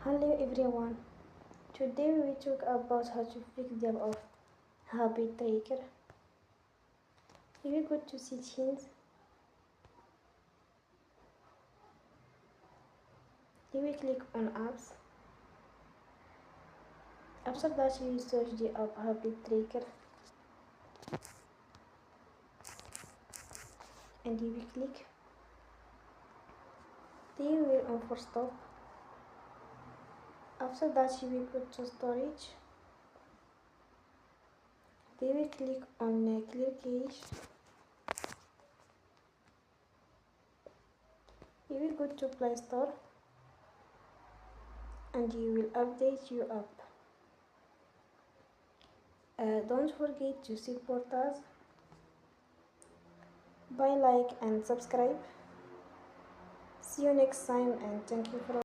Hello everyone. Today we talk about how to fix the of habit tracker. If you go to settings, you will click on apps. After that, you will search the app habit tracker and you will click. Then you will on for stop. After that, you will go to storage. Then you will click on clear cache. You will go to Play Store and you will update your app. Don't forget to support us by like and subscribe. See you next time and thank you for